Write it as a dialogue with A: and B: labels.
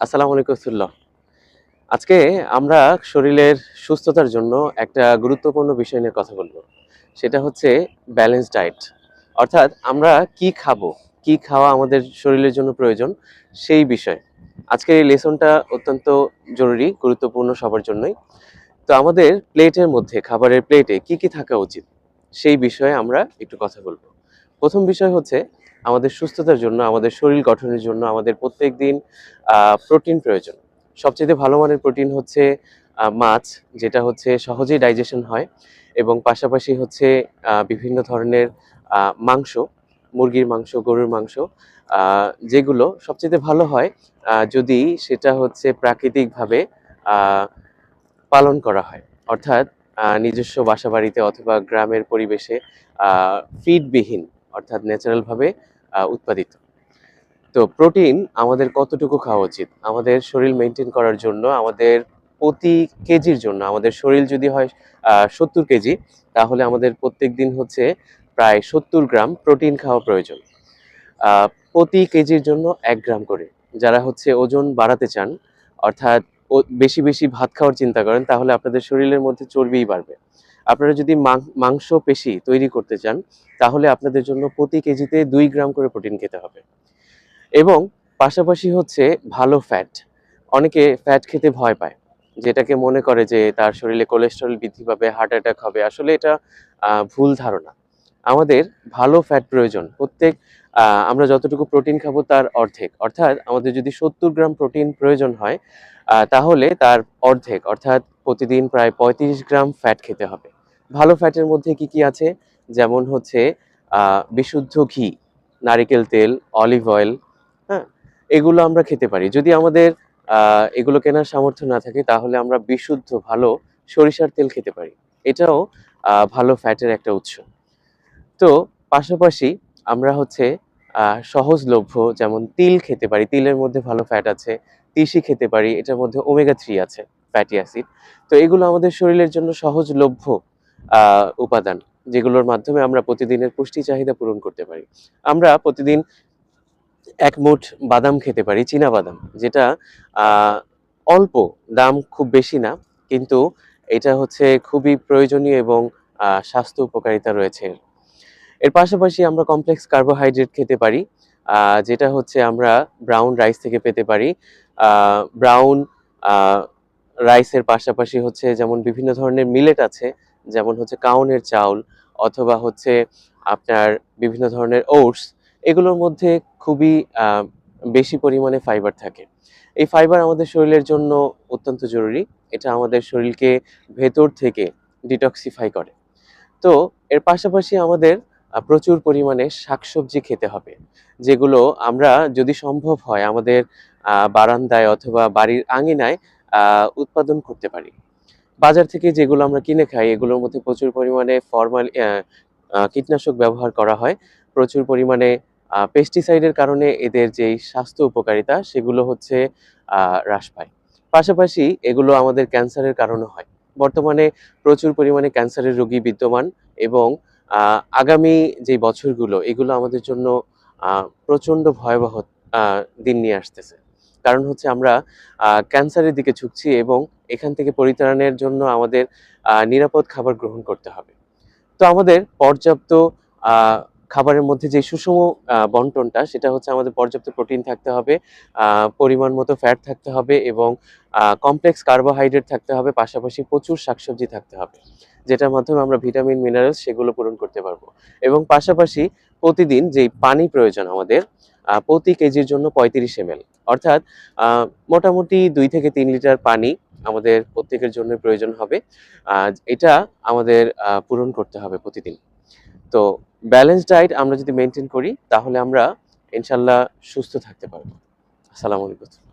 A: আসসালামু আলাইকুম। আজকে আমরা শরীরের সুস্থতার জন্য একটা গুরুত্বপূর্ণ বিষয় নিয়ে কথা বলবো। সেটা হচ্ছে ব্যালেন্স ডায়েট। অর্থাৎ আমরা কি খাবো, কি খাওয়া আমাদের শরীরের জন্য প্রয়োজন সেই বিষয়। আজকের এই লেসনটা অত্যন্ত জরুরি, গুরুত্বপূর্ণ সবার জন্যই। তো আমাদের প্লেটের মধ্যে, খাবারের প্লেটে কি, কি থাকা উচিত সেই বিষয়ে আমরা একটু কথা বলবো। প্রথম বিষয় হচ্ছে আমাদের সুস্থতার জন্য, আমাদের শরীর গঠনের জন্য আমাদের প্রত্যেকদিন প্রোটিন প্রয়োজন। সবচেয়ে ভালো মানের প্রোটিন হচ্ছে মাছ, যেটা হচ্ছে সহজেই ডাইজেশন হয় এবং পাশাপাশি হচ্ছে বিভিন্ন ধরনের মাংস, মুরগির মাংস, গরুর মাংস, যেগুলো সবচেয়ে ভালো হয় যদি সেটা হচ্ছে প্রাকৃতিকভাবে পালন করা হয়। অর্থাৎ নিজস্ব বাসাবাড়িতে অথবা গ্রামের পরিবেশে ফিডবিহীন, অর্থাৎ ন্যাচারালভাবে উৎপাদিত। তো প্রোটিন আমাদের কতটুকু খাওয়া উচিত? আমাদের শরীর মেইনটেইন করার জন্য আমাদের প্রতি কেজির জন্য, আমাদের শরীর যদি হয় ৭০ কেজি, তাহলে আমাদের প্রত্যেকদিন হচ্ছে প্রায় ৭০ গ্রাম প্রোটিন খাওয়া প্রয়োজন। প্রতি কেজির জন্য ১ গ্রাম করে। যারা হচ্ছে ওজন বাড়াতে চান, অর্থাৎ বেশি, বেশি ভাত খাওয়ার চিন্তা করেন, তাহলে আপনাদের শরীরের মধ্যে চর্বিই বাড়বে। আপনারা যদি মাংসপেশি তৈরি করতে চান, তাহলে আপনাদের জন্য প্রতি কেজিতে ২ গ্রাম করে প্রোটিন খেতে হবে। এবং পাশাপাশি হচ্ছে ভালো ফ্যাট। অনেকে ফ্যাট খেতে ভয় পায়। যেটাকে মনে করে যে তার শরীরে কোলেস্টেরল বৃদ্ধি পাবে, হার্ট অ্যাটাক হবে। আসলে এটা ভুল ধারণা। আমাদের ভালো ফ্যাট প্রয়োজন। আমরা যতটুকু প্রোটিন খাবো তার অর্ধেক। অর্থাৎ আমাদের যদি ৭০ গ্রাম প্রোটিন প্রয়োজন হয়, তাহলে তার অর্ধেক, অর্থাৎ প্রতিদিন প্রায় ৩৫ গ্রাম ফ্যাট খেতে হবে। ভালো ফ্যাটের মধ্যে কি, কি আছে? যেমন হচ্ছে বিশুদ্ধ ঘি, নারিকেল তেল, অলিভ অয়েল, হ্যাঁ? এগুলো আমরা খেতে পারি। যদি আমাদের এগুলো কেনার সামর্থ্য না থাকে, তাহলে আমরা বিশুদ্ধ ভালো সরিষার তেল খেতে পারি। এটাও ভালো ফ্যাটের একটা উৎস। তো পাশাপাশি আমরা হচ্ছে সহজলভ্য যেমন তিল খেতে পারি। তিলের মধ্যে ভালো ফ্যাট আছে। তিসি খেতে পারি। এটার মধ্যে ওমেগা 3 আছে, ফ্যাটি অ্যাসিড। তো এগুলো আমাদের শরীরের জন্য সহজলভ্য উপাদান, যেগুলোর মাধ্যমে আমরা প্রতিদিনের পুষ্টি চাহিদা পূরণ করতে পারি। আমরা প্রতিদিন ১ মুঠ বাদাম খেতে পারি, চীনা বাদাম। যেটা আ অল্প, দাম খুব বেশি না। কিন্তু এটা হচ্ছে খুবই প্রয়োজনীয় এবং স্বাস্থ্য উপকারিতা রয়েছে এর। এর পাশাপাশি আমরা কমপ্লেক্স কার্বোহাইড্রেট খেতে পারি। যেটা হচ্ছে আমরা ব্রাউন রাইস থেকে পেতে পারি। আ ব্রাউন আ রাইসের পাশাপাশি হচ্ছে যেমন বিভিন্ন ধরনের মিলেট আছে। যেমন হচ্ছে কাউনের চাউল অথবা হচ্ছে আপনার বিভিন্ন ধরনের ওটস। এগুলোর মধ্যে খুবই আ বেশি পরিমাণে ফাইবার থাকে। এই ফাইবার আমাদের শরীরের জন্য অত্যন্ত জরুরি। এটা আমাদের শরীরকে ভেতর থেকে ডিটক্সিফাই করে। তো এর পাশাপাশি আমাদের প্রচুর পরিমাণে শাকসবজি খেতে হবে। যেগুলো আমরা যদি সম্ভব হয় আমাদের বারান্দায় অথবা বাড়ির আঙিনায় আ উৎপাদন করতে পারি। বাজার থেকে যেগুলো আমরা কিনে খাই, এগুলোর মধ্যে প্রচুর পরিমাণে কীটনাশক ব্যবহার করা হয়। প্রচুর পরিমাণে পেস্টিসাইডের কারণে এদের যেই স্বাস্থ্য উপকারিতা সেগুলো হচ্ছে হ্রাস পায়। পাশাপাশি এগুলো আমাদের ক্যান্সারের কারণও হয়। বর্তমানে প্রচুর পরিমাণে ক্যান্সারের রোগী বিদ্যমান এবং আগামী যে বছরগুলো, এগুলো আমাদের জন্য প্রচণ্ড ভয়াবহ আ দিন নিয়ে আসতেছে। কারণ হচ্ছে আমরা ক্যান্সারের দিকে ঝুঁকছি এবং এখান থেকে পরিত্রাণের জন্য আমাদের নিরাপদ খাবার গ্রহণ করতে হবে। তো আমাদের পর্যাপ্ত আ খাবারের মধ্যে যে সুষম বন্টনটা, সেটা হচ্ছে আমাদের পর্যাপ্ত প্রোটিন থাকতে হবে, আ পরিমাণ মতো ফ্যাট থাকতে হবে এবং কমপ্লেক্স কার্বোহাইড্রেট থাকতে হবে। পাশাপাশি প্রচুর শাকসবজি থাকতে হবে। যেটার মাধ্যমে আমরা ভিটামিন, মিনারেলস সেগুলো পূরণ করতে পারবো। এবং পাশাপাশি প্রতিদিন যেই পানি প্রয়োজন আমাদের, প্রতি কেজির জন্য ৩৫ এমএল। অর্থাৎ আ মোটামুটি ২ থেকে ৩ লিটার পানি আমাদের প্রত্যেকের জন্য প্রয়োজন হবে। আ এটা আমাদের পূরণ করতে হবে প্রতিদিন। তো ব্যালেন্স ডায়েট আমরা যদি মেইনটেইন করি, তাহলে আমরা ইনশাআল্লাহ সুস্থ থাকতে পারবো। আসসালামু আলাইকুম।